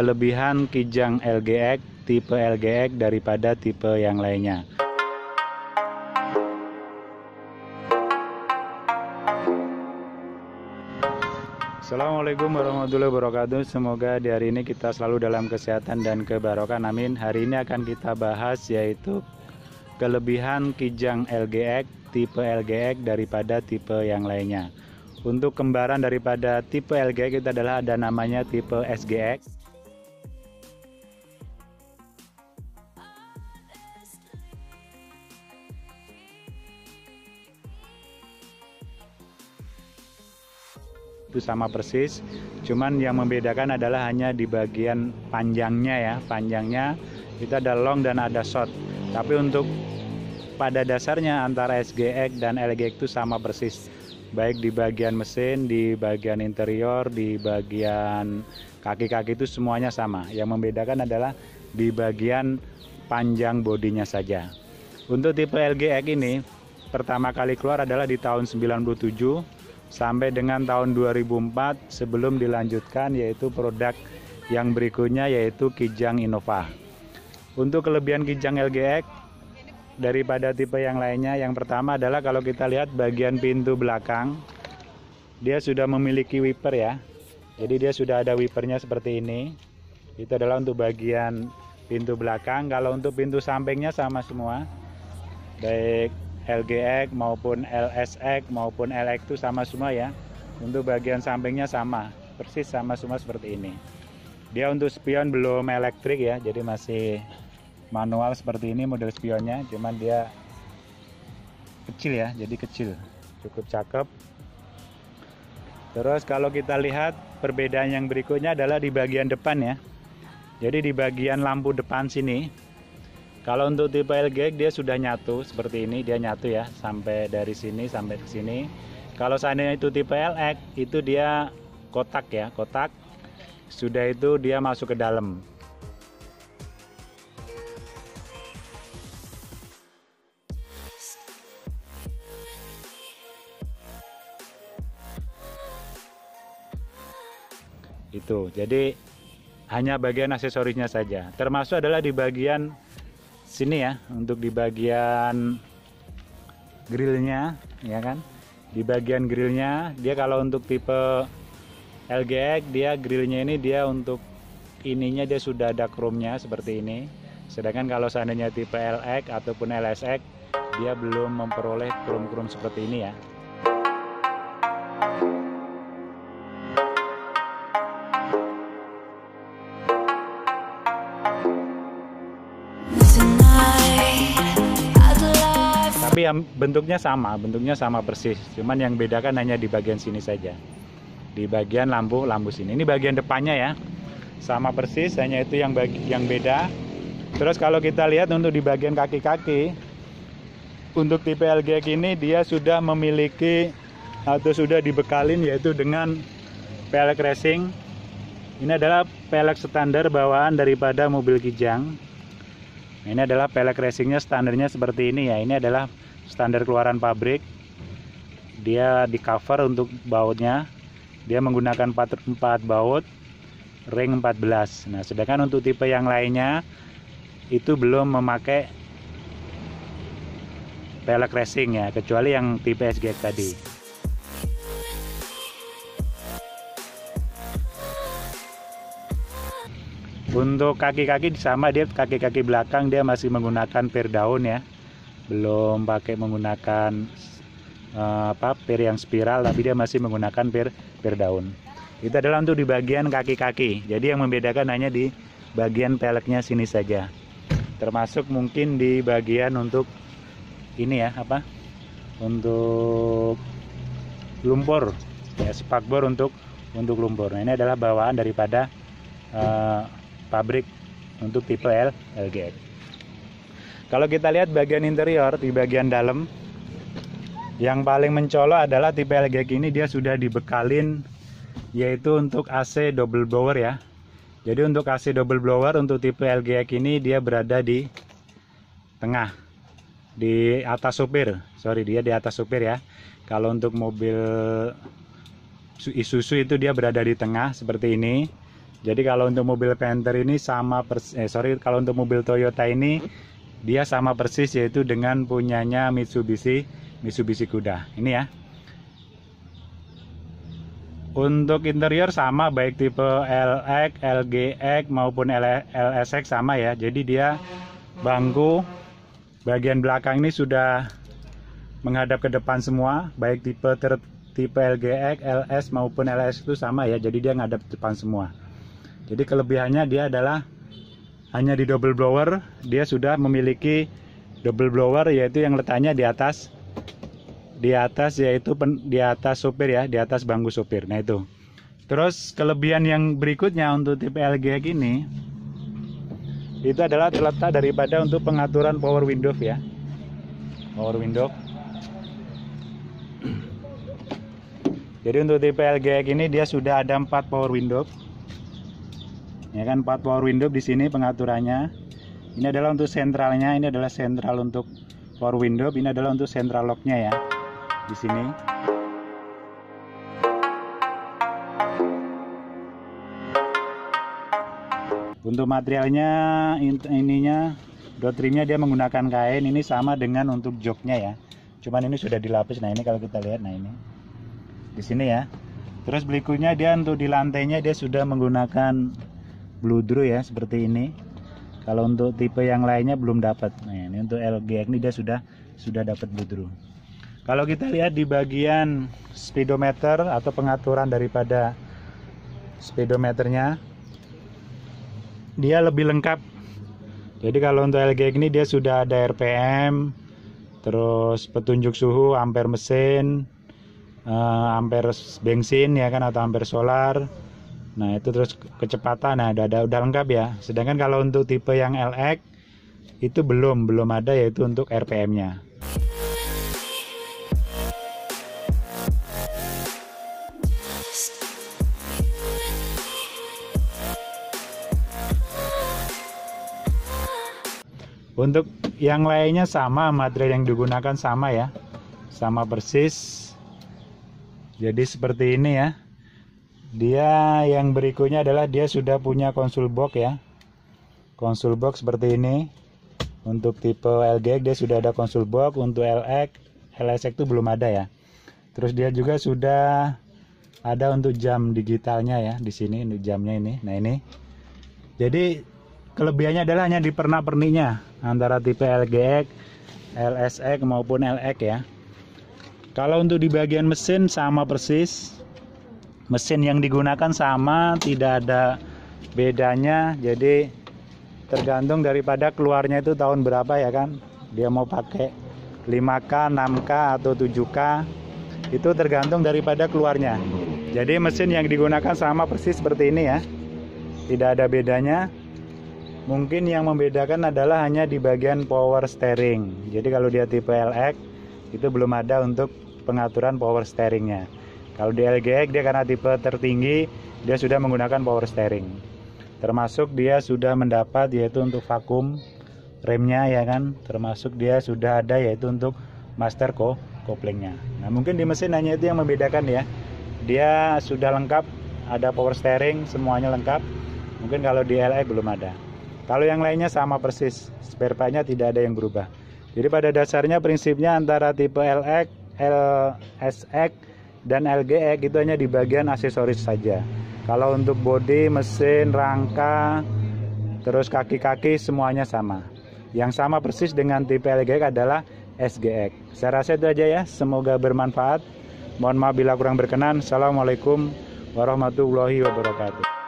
Kelebihan Kijang LGX, tipe LGX daripada tipe yang lainnya. Assalamualaikum warahmatullahi wabarakatuh. Semoga di hari ini kita selalu dalam kesehatan dan kebarokan, amin. Hari ini akan kita bahas yaitu kelebihan Kijang LGX, tipe LGX daripada tipe yang lainnya. Untuk kembaran daripada tipe LGX itu adalah ada namanya tipe SGX. Itu sama persis, cuman yang membedakan adalah hanya di bagian panjangnya ya. Panjangnya itu ada long dan ada short, tapi untuk pada dasarnya antara SGX dan LGX itu sama persis, baik di bagian mesin, di bagian interior, di bagian kaki-kaki itu semuanya sama. Yang membedakan adalah di bagian panjang bodinya saja. Untuk tipe LGX ini pertama kali keluar adalah di tahun 97 sampai dengan tahun 2004 sebelum dilanjutkan yaitu produk yang berikutnya yaitu Kijang Innova. Untuk kelebihan Kijang LGX daripada tipe yang lainnya, yang pertama adalah kalau kita lihat bagian pintu belakang, dia sudah memiliki wiper ya. Jadi dia sudah ada wipernya seperti ini. Itu adalah untuk bagian pintu belakang. Kalau untuk pintu sampingnya sama semua, baik LGX maupun LSX maupun LX itu sama semua ya. Untuk bagian sampingnya sama, persis sama semua seperti ini. Dia untuk spion belum elektrik ya, jadi masih manual seperti ini model spionnya, cuman dia kecil ya, jadi kecil, cukup cakep. Terus kalau kita lihat perbedaan yang berikutnya adalah di bagian depan ya. Jadi di bagian lampu depan sini, kalau untuk tipe LGX dia sudah nyatu seperti ini, dia nyatu ya sampai dari sini sampai ke sini. Kalau seandainya itu tipe LX itu dia kotak ya, kotak. Sudah itu dia masuk ke dalam. Itu. Jadi hanya bagian aksesorisnya saja. Termasuk adalah di bagian sini ya, untuk di bagian grillnya ya kan. Di bagian grillnya dia kalau untuk tipe LGX dia grillnya ini dia untuk ininya dia sudah ada chrome-nya seperti ini. Sedangkan kalau seandainya tipe LX ataupun LSX dia belum memperoleh chrome-chrome seperti ini ya. Tapi yang bentuknya sama persis, cuman yang bedakan hanya di bagian sini saja, di bagian lampu sini. Ini bagian depannya ya, sama persis, hanya itu yang beda. Terus kalau kita lihat untuk di bagian kaki-kaki, untuk tipe LGX ini dia sudah memiliki atau sudah dibekalin yaitu dengan pelek racing. Ini adalah pelek standar bawaan daripada mobil Kijang. Ini adalah pelek racingnya, standarnya seperti ini ya. Ini adalah standar keluaran pabrik. Dia di cover untuk bautnya. Dia menggunakan 4 baut, ring 14. Nah, sedangkan untuk tipe yang lainnya itu belum memakai pelek racing ya, kecuali yang tipe SGX tadi. Untuk kaki-kaki sama, dia kaki-kaki belakang dia masih menggunakan pir daun ya, belum pakai menggunakan pir yang spiral, tapi dia masih menggunakan pir daun. Itu adalah untuk di bagian kaki-kaki. Jadi yang membedakan hanya di bagian peleknya sini saja. Termasuk mungkin di bagian untuk ini ya, untuk lumpur ya, spakbor untuk lumpur. Nah, ini adalah bawaan daripada pabrik untuk tipe LGX. Kalau kita lihat bagian interior, di bagian dalam yang paling mencolok adalah tipe LGX ini dia sudah dibekalin yaitu untuk AC double blower ya. Jadi untuk AC double blower untuk tipe LGX ini dia berada di tengah, di atas supir. Dia di atas supir ya. Kalau untuk mobil Isuzu itu dia berada di tengah seperti ini. Jadi kalau untuk mobil Panther ini kalau untuk mobil Toyota ini dia sama persis, yaitu dengan punyanya Mitsubishi Kuda. Ini ya. Untuk interior sama, baik tipe LX, LGX maupun LSX sama ya. Jadi dia bangku bagian belakang ini sudah menghadap ke depan semua, baik tipe LGX, LS maupun LS itu sama ya. Jadi dia ngadap depan semua. Jadi kelebihannya dia adalah hanya di double blower, dia sudah memiliki double blower, yaitu yang letaknya di atas sopir ya, di atas bangku sopir. Nah itu. Terus kelebihan yang berikutnya untuk tipe LGX ini itu adalah terletak daripada untuk pengaturan power window ya. Power window. Jadi untuk tipe LGX ini dia sudah ada 4 power window. Ya kan, 4 power window di sini pengaturannya. Ini adalah untuk sentralnya, ini adalah sentral untuk power window, ini adalah untuk sentral locknya ya. Di sini. Untuk materialnya ininya door trimnya dia menggunakan kain, ini sama dengan untuk joknya ya. Cuman ini sudah dilapis. Nah ini kalau kita lihat, nah ini di sini ya. Terus berikutnya dia untuk di lantainya dia sudah menggunakan bludru ya, seperti ini. Kalau untuk tipe yang lainnya belum dapat. Nah ini untuk LGX ini dia sudah dapat bludru. Kalau kita lihat di bagian speedometer atau pengaturan daripada speedometernya, dia lebih lengkap. Jadi kalau untuk LGX ini dia sudah ada RPM, terus petunjuk suhu, ampere mesin, ampere bensin ya kan, atau ampere solar. Nah itu terus kecepatan, nah udah lengkap ya. Sedangkan kalau untuk tipe yang LX itu belum ada, yaitu untuk RPM-nya. Untuk yang lainnya sama, material yang digunakan sama ya, sama persis. Jadi seperti ini ya. Dia yang berikutnya adalah dia sudah punya console box ya. Console box seperti ini. Untuk tipe LGX dia sudah ada console box, untuk LX, LSX itu belum ada ya. Terus dia juga sudah ada untuk jam digitalnya ya, di sini untuk jamnya ini. Nah ini. Jadi kelebihannya adalah hanya di pernak-perniknya antara tipe LGX, LSX maupun LX ya. Kalau untuk di bagian mesin sama persis. Mesin yang digunakan sama, tidak ada bedanya. Jadi tergantung daripada keluarnya itu tahun berapa ya kan. Dia mau pakai 5K, 6K atau 7K. Itu tergantung daripada keluarnya. Jadi mesin yang digunakan sama persis seperti ini ya. Tidak ada bedanya. Mungkin yang membedakan adalah hanya di bagian power steering. Jadi kalau dia tipe LX itu belum ada untuk pengaturan power steeringnya. Kalau di LGX dia karena tipe tertinggi, dia sudah menggunakan power steering. Termasuk dia sudah mendapat yaitu untuk vakum remnya ya kan. Termasuk dia sudah ada yaitu untuk master couplingnya. Nah mungkin di mesin hanya itu yang membedakan ya. Dia sudah lengkap, ada power steering, semuanya lengkap. Mungkin kalau di LX belum ada. Kalau yang lainnya sama persis, spare part-nya tidak ada yang berubah. Jadi pada dasarnya prinsipnya antara tipe LX, LSX dan LGX itu hanya di bagian aksesoris saja. Kalau untuk bodi, mesin, rangka, terus kaki-kaki semuanya sama. Yang sama persis dengan tipe LGX adalah SGX. Saya rasa itu aja ya, semoga bermanfaat. Mohon maaf bila kurang berkenan. Assalamualaikum warahmatullahi wabarakatuh.